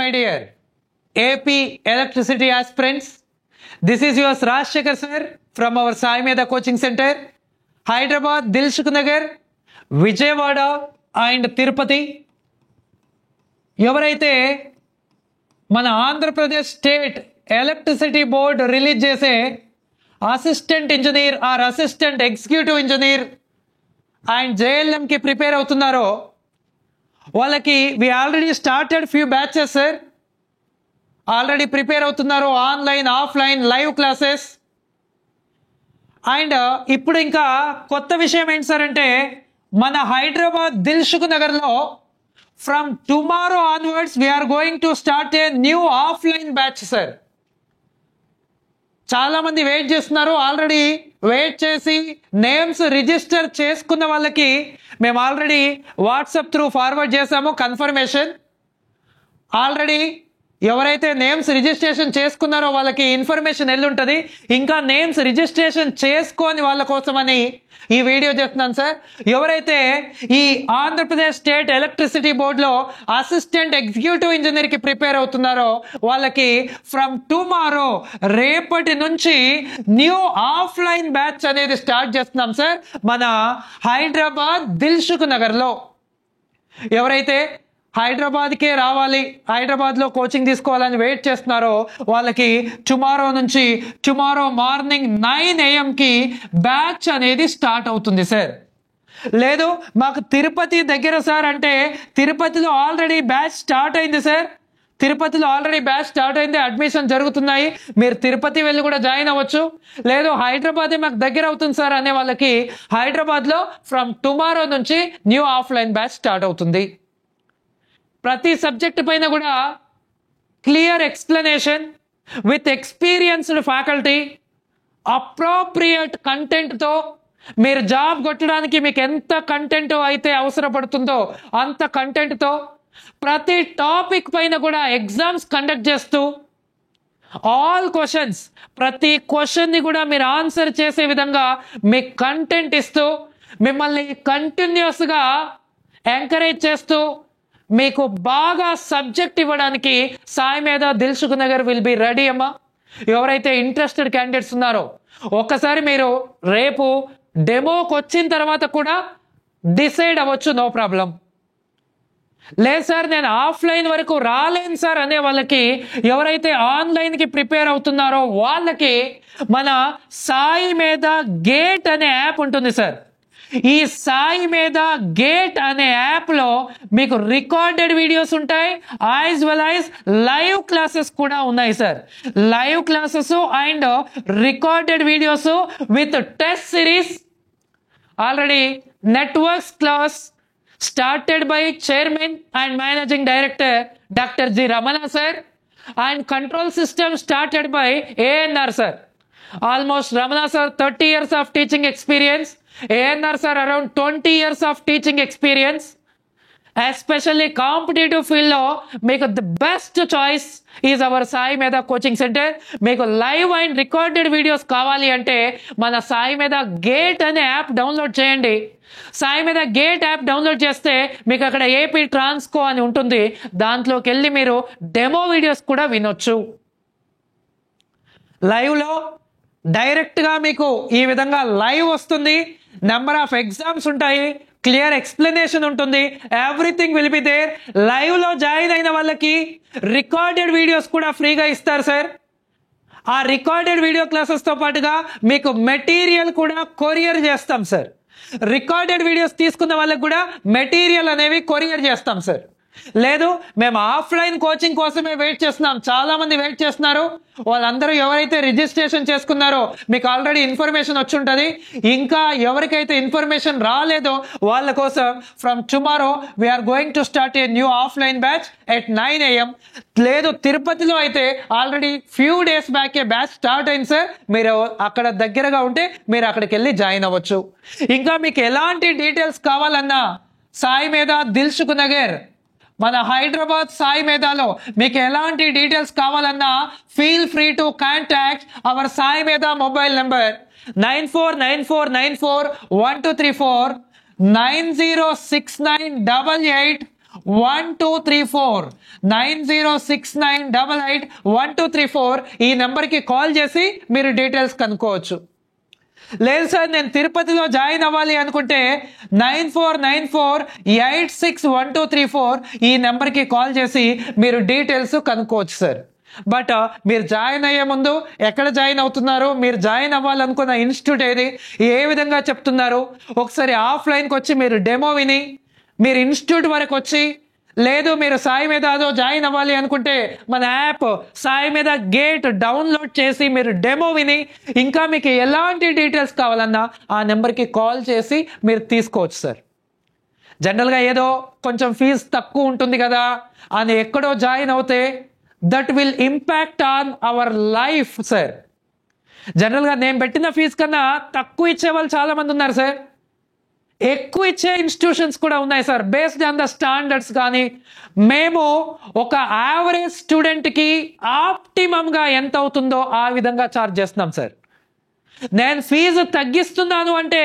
my dear AP electricity aspirants. This is your Rajshekhar sir from our Sai Medha coaching center, Hyderabad, Dilshuk Nagar, Vijayawada and Tirupati. ఎవరైతే మన Andhra Pradesh state electricity board release చేసే assistant engineer are assistant executive engineer and జేఎల్ఎంకి prepare అవుతున్నారో వాళ్ళకి we already started few batches sir. Already prepare అవుతున్నారు online offline live classes. And ఇప్పుడు ఇంకా కొత్త విషయం ఏంటి సార్ అంటే మన హైదరాబాద్ దిల్సుఖ్ నగర్లో from tomorrow onwards we are going to start a new offline batch sir. చాలా మంది వెయిట్ చేస్తున్నారు. ఆల్రెడీ వెయిట్ చేసి నేమ్స్ రిజిస్టర్ చేసుకున్న వాళ్ళకి మేము ఆల్రెడీ వాట్సాప్ త్రూ ఫార్వర్డ్ చేసాము కన్ఫర్మేషన్. ఆల్రెడీ ఎవరైతే నేమ్స్ రిజిస్ట్రేషన్ చేసుకున్నారో వాళ్ళకి ఇన్ఫర్మేషన్ వెళ్ళుంటుంది. ఇంకా నేమ్స్ రిజిస్ట్రేషన్ చేసుకోని వాళ్ళ కోసమని ఈ వీడియో చేస్తున్నాను సార్. ఎవరైతే ఈ ఆంధ్రప్రదేశ్ స్టేట్ ఎలక్ట్రిసిటీ బోర్డులో అసిస్టెంట్ ఎగ్జిక్యూటివ్ ఇంజనీర్కి ప్రిపేర్ అవుతున్నారో వాళ్ళకి ఫ్రమ్ టుమారో రేపటి నుంచి న్యూ ఆఫ్లైన్ బ్యాచ్ అనేది స్టార్ట్ చేస్తున్నాం సార్ మన హైదరాబాద్ దిల్సుఖ్ నగర్లో. ఎవరైతే హైదరాబాద్కే రావాలి, హైదరాబాద్లో కోచింగ్ తీసుకోవాలని వెయిట్ చేస్తున్నారో వాళ్ళకి టుమారో మార్నింగ్ 9 AM బ్యాచ్ అనేది స్టార్ట్ అవుతుంది సార్. లేదు మాకు తిరుపతి దగ్గర సార్ అంటే తిరుపతిలో ఆల్రెడీ బ్యాచ్ స్టార్ట్ అయింది సార్. తిరుపతిలో ఆల్రెడీ బ్యాచ్ స్టార్ట్ అయింది, అడ్మిషన్ జరుగుతున్నాయి. మీరు తిరుపతి వెళ్ళి కూడా జాయిన్ అవ్వచ్చు. లేదు హైదరాబాదే మాకు దగ్గర అవుతుంది సార్ అనే వాళ్ళకి హైదరాబాద్లో ఫ్రమ్ టుమారో నుంచి న్యూ ఆఫ్లైన్ బ్యాచ్ స్టార్ట్ అవుతుంది. ప్రతి సబ్జెక్ట్ పైన కూడా clear explanation with experienced faculty, appropriate కంటెంట్తో మీరు జాబ్ కొట్టడానికి మీకు ఎంత కంటెంట్ అయితే అవసరపడుతుందో అంత కంటెంట్తో ప్రతి టాపిక్ పైన కూడా ఎగ్జామ్స్ కండక్ట్ చేస్తూ ఆల్ క్వశ్చన్స్ ప్రతి క్వశ్చన్ని కూడా మీరు ఆన్సర్ చేసే విధంగా మీకు కంటెంట్ ఇస్తూ మిమ్మల్ని కంటిన్యూస్గా ఎంకరేజ్ చేస్తూ మీకు బాగా సబ్జెక్ట్ ఇవ్వడానికి సాయి మేధా Dilsukh Nagar will be ready అమ్మా. ఎవరైతే ఇంట్రెస్టెడ్ క్యాండిడేట్స్ ఉన్నారో ఒక్కసారి మీరు రేపు డెమోకి వచ్చిన తర్వాత కూడా డిసైడ్ అవ్వచ్చు, నో ప్రాబ్లం. లేదు సార్ నేను ఆఫ్లైన్ వరకు రాలేను సార్ అనే వాళ్ళకి, ఎవరైతే ఆన్లైన్కి ప్రిపేర్ అవుతున్నారో వాళ్ళకి మన సాయి మేధా గేట్ అనే యాప్ ఉంటుంది సార్. ఈ సాయి మేధా గేట్ అనే యాప్లో మీకు రికార్డెడ్ వీడియోస్ ఉంటాయి, as well as live classes కూడా ఉన్నాయి sir. Live classes and recorded videos with test series. Already networks class started by chairman and managing director Dr. G. Ramana sir, and control system started by ANR sir. Almost Ramana sir 30 years of teaching experience, ANR sir around 20 years of teaching experience. Especially competitive field లో మీకు the best choice is our Sai మేధా coaching centre. మీకు live and recorded videos కావాలి అంటే మన సాయి మేధా gate అనే app download చేయండి. సాయి మేధా గేట్ యాప్ డౌన్లోడ్ చేస్తే మీకు అక్కడ ఏపీ ట్రాన్స్కో అని ఉంటుంది, దాంట్లోకి వెళ్ళి మీరు డెమో వీడియోస్ కూడా వినొచ్చు. లైవ్లో డైరెక్ట్గా మీకు ఈ విధంగా లైవ్ వస్తుంది, నెంబర్ ఆఫ్ ఎగ్జామ్స్ ఉంటాయి, క్లియర్ ఎక్స్ప్లెనేషన్ ఉంటుంది, ఎవ్రీథింగ్ విల్ బి దేర్. లైవ్లో జాయిన్ అయిన వాళ్ళకి రికార్డెడ్ వీడియోస్ కూడా ఫ్రీగా ఇస్తారు సార్. ఆ రికార్డెడ్ వీడియో క్లాసెస్తో పాటుగా మీకు మెటీరియల్ కూడా కొరియర్ చేస్తాం సార్. రికార్డెడ్ వీడియోస్ తీసుకున్న వాళ్ళకి కూడా మెటీరియల్ అనేవి కొరియర్ చేస్తాం సార్. లేదు మేము ఆఫ్లైన్ కోచింగ్ కోసమే వెయిట్ చేస్తున్నాం, చాలా మంది వెయిట్ చేస్తున్నారు. వాళ్ళందరూ ఎవరైతే రిజిస్ట్రేషన్ చేసుకున్నారో మీకు ఆల్రెడీ ఇన్ఫర్మేషన్ వచ్చి ఉంటుంది. ఇంకా ఎవరికైతే ఇన్ఫర్మేషన్ రాలేదో వాళ్ళ కోసం from tomorrow we are going to start a new offline batch at 9 AM. లేదు తిరుపతిలో అయితే ఆల్రెడీ ఫ్యూ డేస్ బ్యాకే బ్యాచ్ స్టార్ట్ అయింది సార్. మీరు అక్కడ దగ్గరగా ఉంటే మీరు అక్కడికి వెళ్ళి జాయిన్ అవ్వచ్చు. ఇంకా మీకు ఎలాంటి డీటెయిల్స్ కావాలన్నా సాయి మేధా దిల్సుఖ్ నగర్ మన హైదరాబాద్ సాయి మేధాలో మీకు ఎలాంటి డీటెయిల్స్ కావాలన్నా feel free to contact our Sai మేధా మొబైల్ నెంబర్ 9494941234 906988 1234 9069881234 ఈ నెంబర్కి కాల్ చేసి మీరు డీటెయిల్స్ కనుక్కోవచ్చు. లేదు సార్ నేను తిరుపతిలో జాయిన్ అవ్వాలి అనుకుంటే 9494861234 ఈ నెంబర్కి కాల్ చేసి మీరు డీటెయిల్స్ కనుక్కోవచ్చు సార్. బట్ మీరు జాయిన్ అయ్యే ముందు ఎక్కడ జాయిన్ అవుతున్నారు, మీరు జాయిన్ అవ్వాలనుకున్న ఇన్స్టిట్యూట్ ఏది, ఏ విధంగా చెప్తున్నారు, ఒకసారి ఆఫ్లైన్కి వచ్చి మీరు డెమో విని మీరు ఇన్స్టిట్యూట్ వరకు వచ్చి, లేదు మీరు సాయి మేధాలో జాయిన్ అవ్వాలి అనుకుంటే మన యాప్ సాయి మేధా గేట్ డౌన్లోడ్ చేసి మీరు డెమో విని, ఇంకా మీకు ఎలాంటి డీటెయిల్స్ కావాలన్నా ఆ నెంబర్కి కాల్ చేసి మీరు తీసుకోవచ్చు సార్. జనరల్గా ఏదో కొంచెం ఫీజు తక్కువ ఉంటుంది కదా అని ఎక్కడో జాయిన్ అవుతే that will impact on our life sir. జనరల్గా నేను పెట్టిన ఫీజు కన్నా తక్కువ ఇచ్చే వాళ్ళు చాలామంది ఉన్నారు సార్. ఎక్కువ ఇచ్చే ఇన్స్టిట్యూషన్స్ కూడా ఉన్నాయి sir. Based on the standards కానీ మేము ఒక యావరేజ్ స్టూడెంట్కి ఆప్టిమమ్గా ఎంత అవుతుందో ఆ విధంగా ఛార్జ్ చేస్తున్నాం సార్. నేను ఫీజు తగ్గిస్తున్నాను అంటే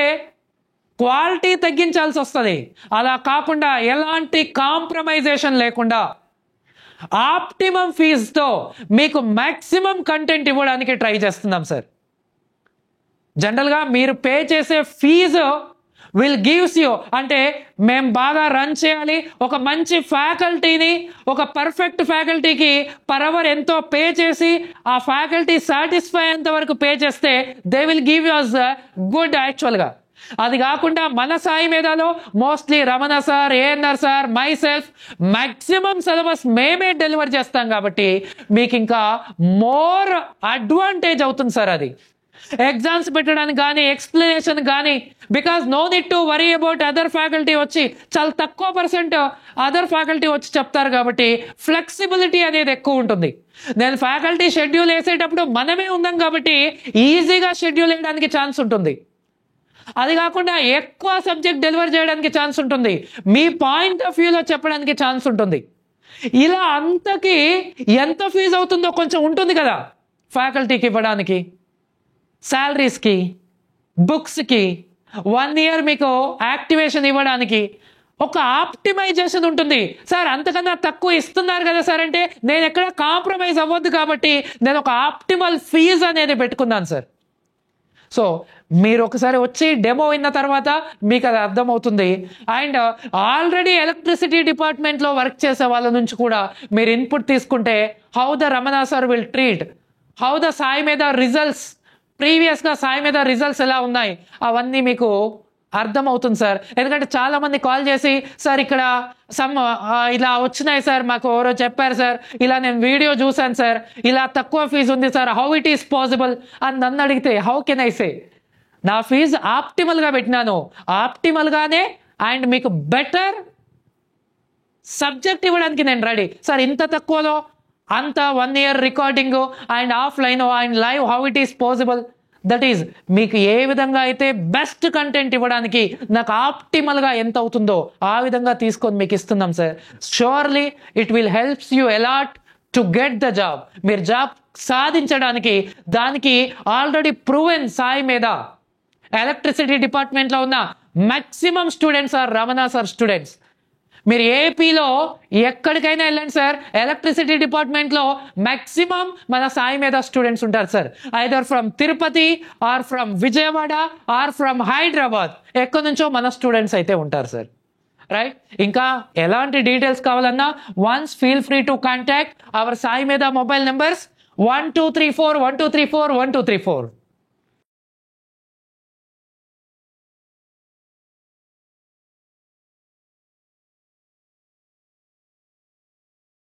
క్వాలిటీ తగ్గించాల్సి వస్తుంది. అలా కాకుండా ఎలాంటి కాంప్రమైజేషన్ లేకుండా ఆప్టిమం ఫీజుతో మీకు మ్యాక్సిమం కంటెంట్ ఇవ్వడానికి ట్రై చేస్తున్నాం సార్. జనరల్గా మీరు పే చేసే ఫీజు విల్ గివ్స్ యూ, అంటే మేము బాగా రన్ చేయాలి, ఒక మంచి ఫ్యాకల్టీని, ఒక పర్ఫెక్ట్ ఫ్యాకల్టీకి పర్ అవర్ ఎంతో పే చేసి ఆ ఫ్యాకల్టీ సాటిస్ఫై అయ్యేంత వరకు పే చేస్తే they will give you as good యాక్చువల్గా. అది కాకుండా మన సాయి మేధాలో mostly Ramana sir, ANR sir, myself maximum syllabus మేమే డెలివర్ చేస్తాం కాబట్టి మీకు ఇంకా మోర్ అడ్వాంటేజ్ అవుతుంది సార్. అది ఎగ్జామ్స్ పెట్టడానికి కానీ ఎక్స్ప్లెనేషన్ కానీ, because no need to worry about other faculty వచ్చి చాలా తక్కువ పర్సెంట్ అదర్ ఫ్యాకల్టీ వచ్చి చెప్తారు కాబట్టి ఫ్లెక్సిబిలిటీ అనేది ఎక్కువ ఉంటుంది. నేను ఫ్యాకల్టీ షెడ్యూల్ వేసేటప్పుడు మనమే ఉన్నాం కాబట్టి ఈజీగా షెడ్యూల్ వేయడానికి ఛాన్స్ ఉంటుంది. అది కాకుండా ఎక్కువ సబ్జెక్ట్ డెలివర్ చేయడానికి ఛాన్స్ ఉంటుంది, మీ పాయింట్ ఆఫ్ వ్యూలో చెప్పడానికి ఛాన్స్ ఉంటుంది. ఇలా అంతకి ఎంత ఫీజు అవుతుందో కొంచెం ఉంటుంది కదా ఫ్యాకల్టీకి ఇవ్వడానికి, శాలరీస్కి, బుక్స్కి, 1 year మీకు యాక్టివేషన్ ఇవ్వడానికి ఒక ఆప్టిమైజేషన్ ఉంటుంది సార్. అంతకన్నా తక్కువ ఇస్తున్నారు కదా సార్ అంటే నేను ఎక్కడ కాంప్రమైజ్ అవ్వద్దు కాబట్టి నేను ఒక ఆప్టిమల్ ఫీజు అనేది పెట్టుకున్నాను సార్. సో మీరు ఒకసారి వచ్చి డెమో విన్న తర్వాత మీకు అది అర్థమవుతుంది. అండ్ ఆల్రెడీ ఎలక్ట్రిసిటీ డిపార్ట్మెంట్లో వర్క్ చేసే వాళ్ళ నుంచి కూడా మీరు ఇన్పుట్ తీసుకుంటే how the Ramana sir will treat, how the Sai మేధా రిజల్ట్స్, ప్రీవియస్గా సాయి మేధా రిజల్ట్స్ ఎలా ఉన్నాయి అవన్నీ మీకు అర్థమవుతుంది సార్. ఎందుకంటే చాలామంది కాల్ చేసి సార్ ఇక్కడ ఇలా వచ్చినాయి సార్, మాకు ఎవరో చెప్పారు సార్, ఇలా నేను వీడియో చూశాను సార్, ఇలా తక్కువ ఫీజు ఉంది sir, how it is possible అని నన్ను అడిగితే హౌ కెన్ ఐ సే నా ఫీజు ఆప్టిమల్గా పెట్టినాను, ఆప్టిమల్గానే అండ్ మీకు బెటర్ సబ్జెక్ట్ ఇవ్వడానికి నేను రెడీ సార్. ఇంత తక్కువలో అంత 1 year recording and offline and live how it is possible, that is మీకు ఏ విధంగా అయితే బెస్ట్ కంటెంట్ ఇవ్వడానికి నాకు ఆప్టిమల్గా ఎంత అవుతుందో ఆ విధంగా తీసుకొని మీకు ఇస్తున్నాం sir. Surely it will helps you a lot to get the job. మీరు జాబ్ సాధించడానికి దానికి already proven Sai Medha electricity డిపార్ట్మెంట్లో ఉన్న maximum students R Ramana sir students. మీరు ఏపీలో ఎక్కడికైనా వెళ్ళండి సార్, ఎలక్ట్రిసిటీ డిపార్ట్మెంట్లో మ్యాక్సిమం మన సాయి మేధా స్టూడెంట్స్ ఉంటారు sir. Either from Tirupati or from Vijayawada or from Hyderabad, ఎక్కడి నుంచో మన స్టూడెంట్స్ అయితే ఉంటారు సార్. రైట్, ఇంకా ఎలాంటి డీటెయిల్స్ కావాలన్నా once feel free to contact our Sai మేధా మొబైల్ నెంబర్స్ 1234 1234 1234.